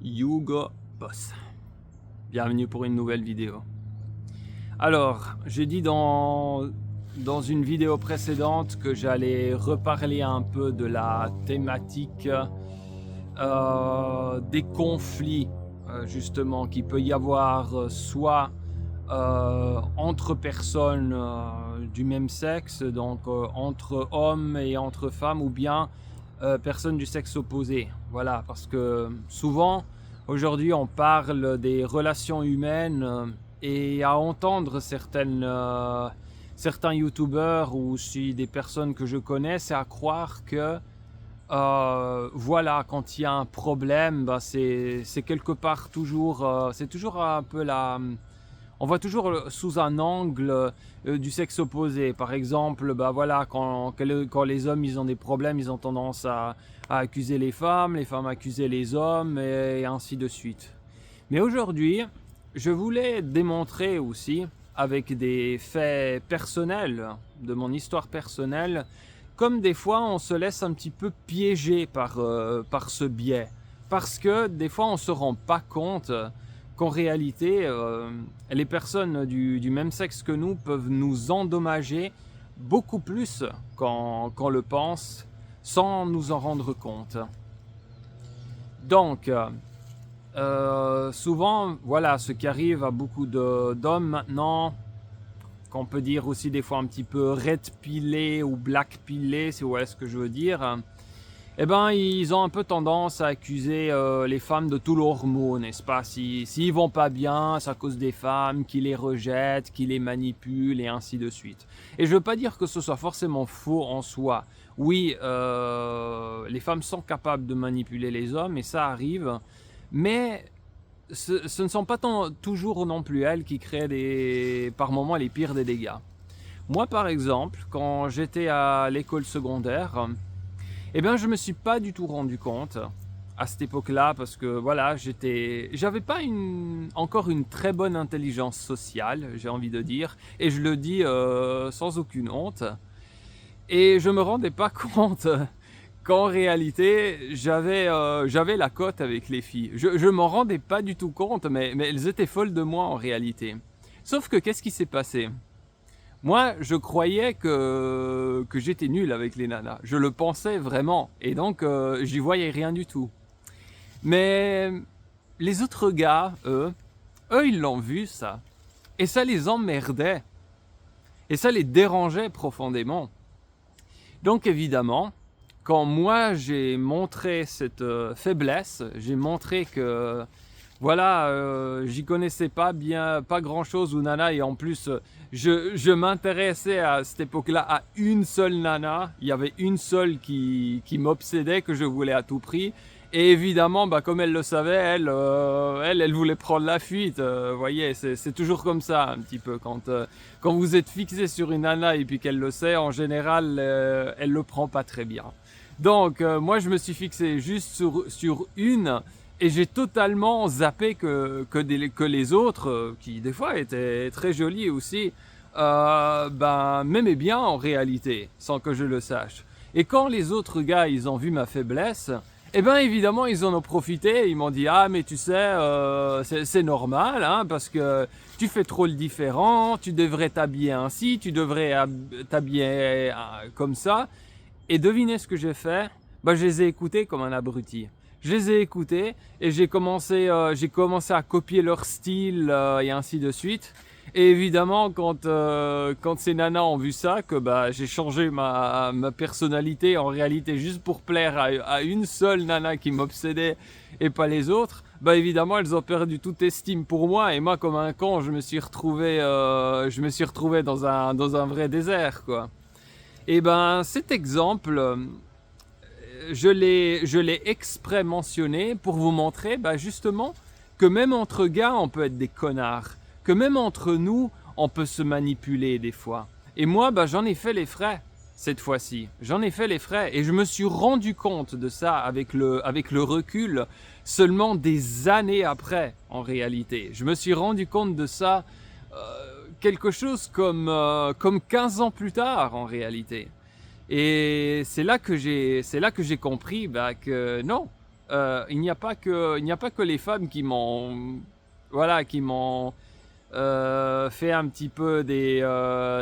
Hugo Boss. Bienvenue pour une nouvelle vidéo. Alors, j'ai dit dans une vidéo précédente que j'allais reparler un peu de la thématique des conflits justement qu'il peut y avoir soit entre personnes du même sexe, donc entre hommes et entre femmes, ou bien personnes du sexe opposé. Voilà, parce que souvent, aujourd'hui, on parle des relations humaines et à entendre certains youtubeurs ou aussi des personnes que je connais, c'est à croire que voilà, quand il y a un problème, bah, c'est quelque part toujours, c'est toujours un peu on voit toujours sous un angle du sexe opposé. Par exemple, bah voilà, quand les hommes ils ont des problèmes, ils ont tendance à accuser les femmes accuser les hommes et ainsi de suite. Mais aujourd'hui, je voulais démontrer aussi, avec des faits personnels, de mon histoire personnelle, comme des fois on se laisse un petit peu piéger par ce biais. Parce que des fois on ne se rend pas compte qu'en réalité, les personnes du même sexe que nous peuvent nous endommager beaucoup plus qu'on le pense, sans nous en rendre compte. Donc, souvent, voilà, ce qui arrive à beaucoup d'hommes maintenant, qu'on peut dire aussi des fois un petit peu red pillé ou black pillé, si vous voyez ce que je veux dire, eh ben, ils ont un peu tendance à accuser les femmes de tous leurs maux, n'est-ce pas? S'ils vont pas bien, c'est à cause des femmes qui les rejettent, qui les manipulent et ainsi de suite. Et je veux pas dire que ce soit forcément faux en soi. Oui, les femmes sont capables de manipuler les hommes et ça arrive, mais ce ne sont pas toujours non plus elles qui créent par moments les pires des dégâts. Moi, par exemple, quand j'étais à l'école secondaire, eh bien, je me suis pas du tout rendu compte à cette époque-là parce que voilà, j'avais pas encore une très bonne intelligence sociale, j'ai envie de dire, et je le dis sans aucune honte. Et je me rendais pas compte qu'en réalité, j'avais la cote avec les filles. Je m'en rendais pas du tout compte, mais elles étaient folles de moi en réalité. Sauf que qu'est-ce qui s'est passé? Moi, je croyais que j'étais nul avec les nanas. Je le pensais vraiment. Et donc, j'y voyais rien du tout. Mais les autres gars, eux, ils l'ont vu, ça. Et ça les emmerdait. Et ça les dérangeait profondément. Donc, évidemment, quand moi, j'ai montré cette faiblesse, j'ai montré que voilà, j'y connaissais pas grand chose aux nanas, et en plus je m'intéressais à cette époque-là à une seule nana. Il y avait une seule qui m'obsédait, que je voulais à tout prix, et évidemment bah, comme elle le savait, elle voulait prendre la fuite. Vous voyez, c'est toujours comme ça un petit peu quand vous êtes fixé sur une nana et puis qu'elle le sait, en général elle le prend pas très bien. Donc moi je me suis fixé juste sur une, et j'ai totalement zappé que les autres, qui des fois étaient très jolis aussi, ben, m'aimaient bien en réalité, sans que je le sache. Et quand les autres gars, ils ont vu ma faiblesse, eh ben évidemment, ils en ont profité, ils m'ont dit « Ah, mais tu sais, c'est normal, hein, parce que tu fais trop le différent, tu devrais t'habiller ainsi, tu devrais t'habiller comme ça. » Et devinez ce que j'ai fait? Bah, je les ai écoutés comme un abruti. Je les ai écoutés et j'ai commencé à copier leur style et ainsi de suite. Et évidemment, quand ces nanas ont vu ça, que bah, j'ai changé ma personnalité en réalité juste pour plaire à une seule nana qui m'obsédait et pas les autres, bah évidemment elles ont perdu toute estime pour moi, et moi comme un con je me suis retrouvé dans un vrai désert, quoi. Et ben cet exemple, je l'ai exprès mentionné pour vous montrer bah, justement que même entre gars on peut être des connards, que même entre nous on peut se manipuler des fois. Et moi bah, j'en ai fait les frais cette fois-ci, j'en ai fait les frais, et je me suis rendu compte de ça avec le recul seulement des années après. En réalité je me suis rendu compte de ça quelque chose comme 15 ans plus tard en réalité. Et c'est là que j'ai compris bah, que non, il n'y a pas que les femmes qui m'ont, voilà, qui m'ont fait un petit peu des,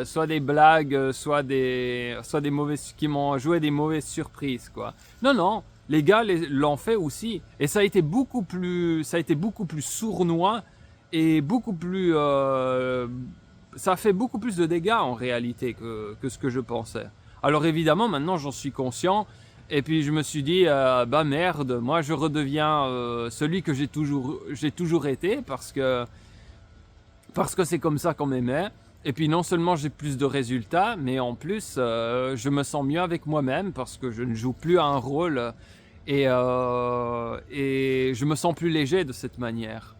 soit des blagues, soit des mauvaises, qui m'ont joué des mauvaises surprises, quoi. Non, non, les gars l'ont fait aussi, et ça a été beaucoup plus sournois et beaucoup plus, ça a fait beaucoup plus de dégâts en réalité que ce que je pensais. Alors évidemment, maintenant j'en suis conscient. Et puis je me suis dit, bah merde, moi je redeviens celui que j'ai toujours été parce que c'est comme ça qu'on m'aimait. Et puis non seulement j'ai plus de résultats, mais en plus je me sens mieux avec moi-même parce que je ne joue plus un rôle et je me sens plus léger de cette manière.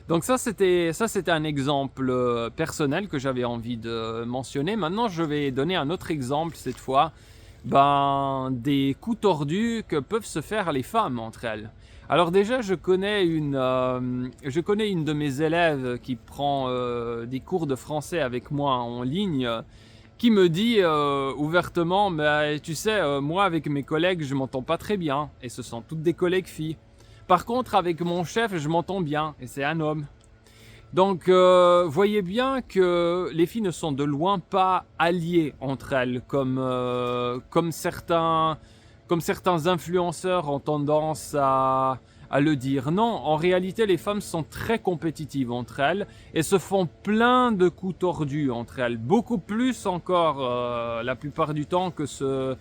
Donc ça c'était un exemple personnel que j'avais envie de mentionner. Maintenant je vais donner un autre exemple cette fois, des coups tordus que peuvent se faire les femmes entre elles. Alors déjà je connais une de mes élèves qui prend des cours de français avec moi en ligne, qui me dit ouvertement, mais tu sais, moi avec mes collègues je m'entends pas très bien, et ce sont toutes des collègues filles. Par contre, avec mon chef, je m'entends bien, et c'est un homme. Donc, voyez bien que les filles ne sont de loin pas alliées entre elles, comme certains influenceurs ont tendance à le dire. Non, en réalité, les femmes sont très compétitives entre elles et se font plein de coups tordus entre elles. Beaucoup plus encore, la plupart du temps, que ce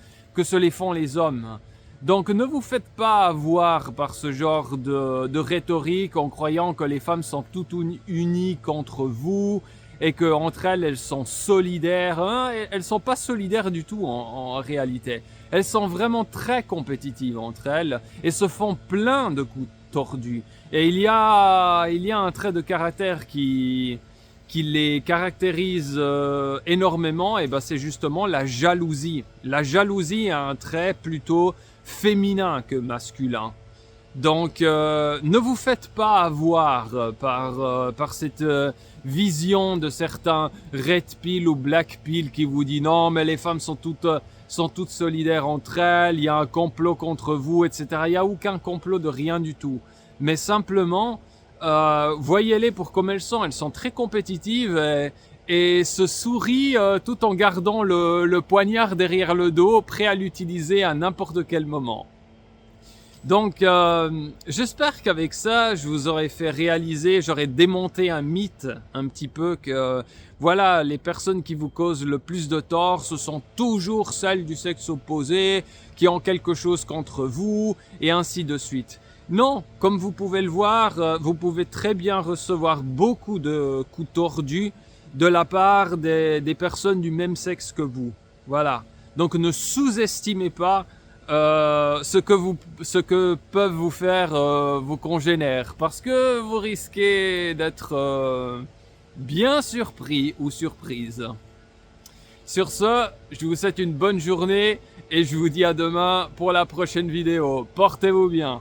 les font les hommes. Donc ne vous faites pas avoir par ce genre de rhétorique en croyant que les femmes sont toutes unies contre vous et que entre elles sont solidaires. Hein, elles sont pas solidaires du tout en réalité. Elles sont vraiment très compétitives entre elles et se font plein de coups tordus. Et il y a un trait de caractère qui les caractérise énormément, et c'est justement la jalousie. La jalousie est un trait plutôt féminin que masculin. Donc ne vous faites pas avoir par cette vision de certains red pill ou black pill qui vous dit non mais les femmes sont toutes solidaires entre elles, il y a un complot contre vous, etc. Il n'y a aucun complot de rien du tout. Mais simplement, voyez-les pour comme elles sont très compétitives et se sourient tout en gardant le poignard derrière le dos, prêt à l'utiliser à n'importe quel moment. Donc j'espère qu'avec ça, je vous aurais fait réaliser, j'aurais démonté un mythe un petit peu que voilà, les personnes qui vous causent le plus de tort, ce sont toujours celles du sexe opposé, qui ont quelque chose contre vous, et ainsi de suite. Non, comme vous pouvez le voir, vous pouvez très bien recevoir beaucoup de coups tordus de la part des personnes du même sexe que vous. Voilà. Donc ne sous-estimez pas ce que peuvent vous faire vos congénères, parce que vous risquez d'être bien surpris ou surprise. Sur ce, je vous souhaite une bonne journée et je vous dis à demain pour la prochaine vidéo. Portez-vous bien.